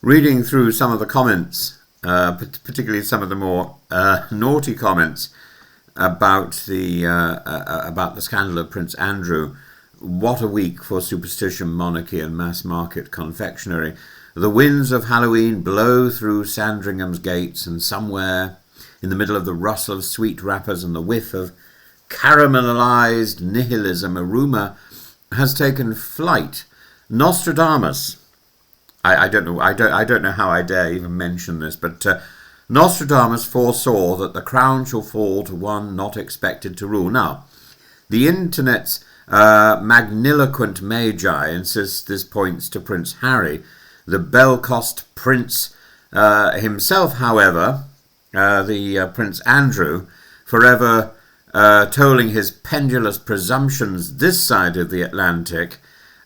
Reading through some of the comments, particularly some of the more naughty comments about the scandal of Prince Andrew. What a week for superstition, monarchy and mass market confectionery. The winds of Halloween blow through Sandringham's gates, and somewhere in the middle of the rustle of sweet wrappers and the whiff of caramelized nihilism, a rumour has taken flight. Nostradamus, I don't know how I dare even mention this, but Nostradamus foresaw that the crown shall fall to one not expected to rule. Now, the internet's magniloquent magi insists this points to Prince Harry, the bell-cost prince himself. However, the Prince Andrew, forever tolling his pendulous presumptions this side of the Atlantic,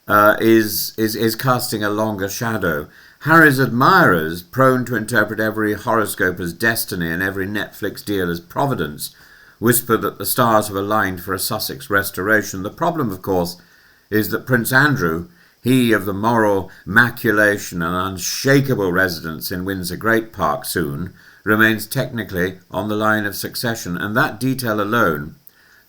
is casting a longer shadow. Harry's admirers, prone to interpret every horoscope as destiny and every Netflix deal as providence, whisper that the stars have aligned for a Sussex restoration. The problem, of course, is that Prince Andrew, he of the moral maculation and unshakable residence in Windsor Great Park soon, remains technically on the line of succession, and that detail alone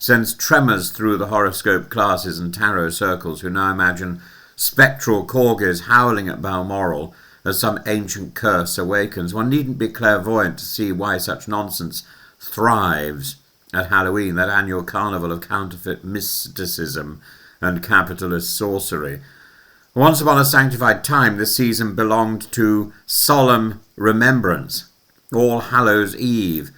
sends tremors through the horoscope classes and tarot circles, who now imagine spectral corgis howling at Balmoral as some ancient curse awakens. One needn't be clairvoyant to see why such nonsense thrives at Halloween, that annual carnival of counterfeit mysticism and capitalist sorcery. Once upon a sanctified time, this season belonged to solemn remembrance. All Hallows' Eve,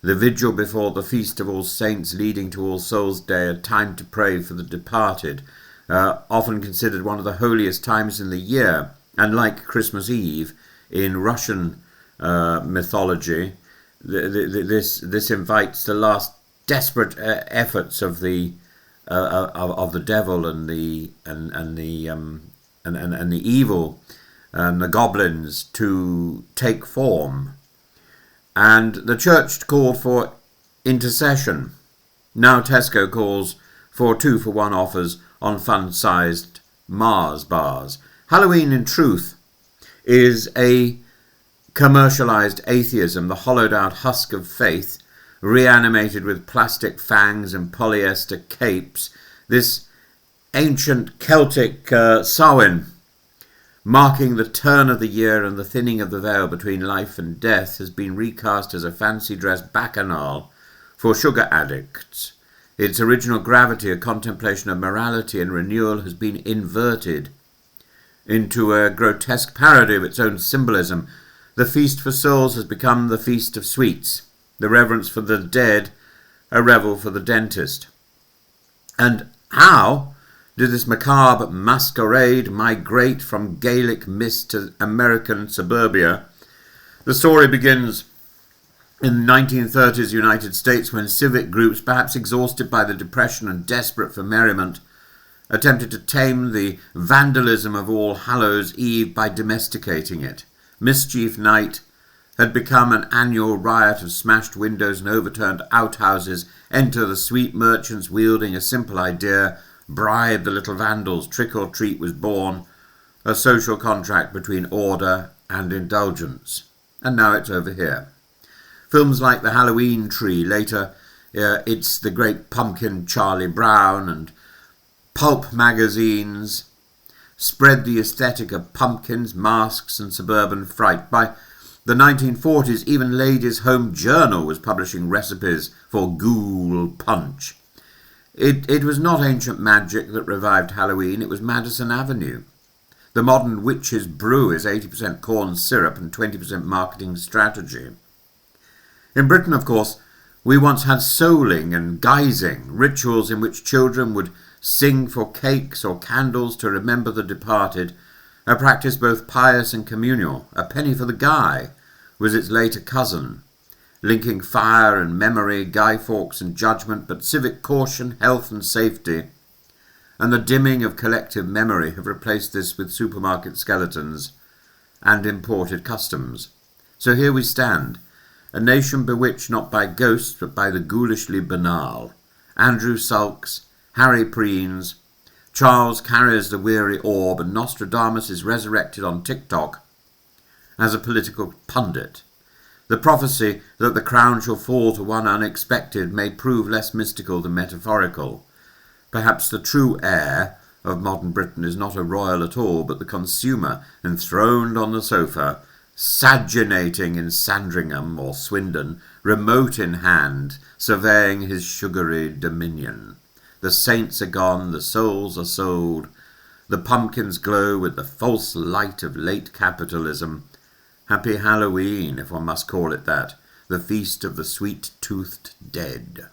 the vigil before the Feast of All Saints leading to All Souls' Day, a time to pray for the departed, often considered one of the holiest times in the year, and like Christmas Eve in Russian mythology, this invites the last desperate efforts of the devil and the evil and the goblins to take form. And the church called for intercession. Now Tesco calls for 2-for-1 offers on fun-sized Mars bars. Halloween, in truth, is a commercialized atheism, the hollowed-out husk of faith, reanimated with plastic fangs and polyester capes. This ancient Celtic Samhain, marking the turn of the year and the thinning of the veil between life and death, has been recast as a fancy-dress bacchanal for sugar addicts. Its original gravity, a contemplation of morality and renewal, has been inverted into a grotesque parody of its own symbolism. The Feast for Souls has become the Feast of Sweets, the reverence for the dead, a revel for the dentist. And how did this macabre masquerade migrate from Gaelic mist to American suburbia? The story begins in the 1930s United States, when civic groups, perhaps exhausted by the Depression and desperate for merriment, attempted to tame the vandalism of All Hallows' Eve by domesticating it. Mischief Night had become an annual riot of smashed windows and overturned outhouses. Enter the sweet merchants wielding a simple idea: bribe the little vandals. Trick or treat was born, a social contract between order and indulgence. And now it's over here. Films like The Halloween Tree, later It's the Great Pumpkin, Charlie Brown, and pulp magazines spread the aesthetic of pumpkins, masks, and suburban fright. By the 1940s, even Ladies' Home Journal was publishing recipes for ghoul punch. It was not ancient magic that revived Halloween, it was Madison Avenue. The modern witch's brew is 80% corn syrup and 20% marketing strategy. In Britain, of course, we once had souling and guising, rituals in which children would sing for cakes or candles to remember the departed, a practice both pious and communal. A penny for the guy was its later cousin, linking fire and memory, Guy Fawkes and judgment, but civic caution, health and safety, and the dimming of collective memory have replaced this with supermarket skeletons and imported customs. So here we stand, a nation bewitched not by ghosts but by the ghoulishly banal. Andrew sulks, Harry preens, Charles carries the weary orb, and Nostradamus is resurrected on TikTok as a political pundit. The prophecy that the crown shall fall to one unexpected may prove less mystical than metaphorical. Perhaps the true heir of modern Britain is not a royal at all, but the consumer enthroned on the sofa, saginating in Sandringham or Swindon, remote in hand, surveying his sugary dominion. The saints are gone, the souls are sold, the pumpkins glow with the false light of late capitalism. Happy Hallowe'en, if one must call it that, the feast of the sweet-toothed dead.